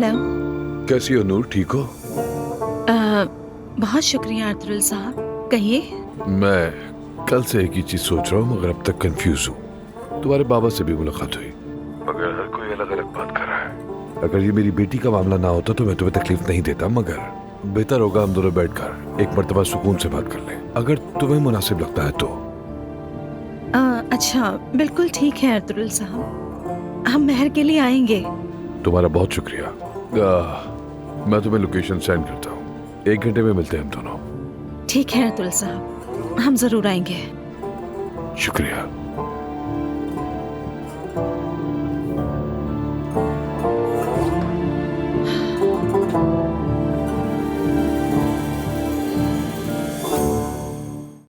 Hello. कैसी हो नूर, ठीक हो? बहुत शुक्रिया अर्तुल साहब, कहिए। मैं कल से एक ही चीज सोच रहा हूँ मगर अब तक कंफ्यूज हूँ। तुम्हारे बाबा से भी मुलाकात हुई मगर हर कोई अलग अलग बात कर रहा है। अगर ये मेरी बेटी का मामला ना होता तो मैं तुम्हें तकलीफ नहीं देता, मगर बेहतर होगा हम दोनों बैठकर एक मर्तबा सुकून से बात कर लें, अगर तुम्हें मुनासिब लगता है तो। अच्छा, बिल्कुल ठीक है अर्तुल साहब, हम मेहर के लिए आएंगे। तुम्हारा बहुत शुक्रिया। मैं तुम्हें लोकेशन सेंड करता हूँ, 1 घंटे में मिलते हैं हम दोनों। ठीक है अर्तुल साहब, हम जरूर आएंगे। शुक्रिया।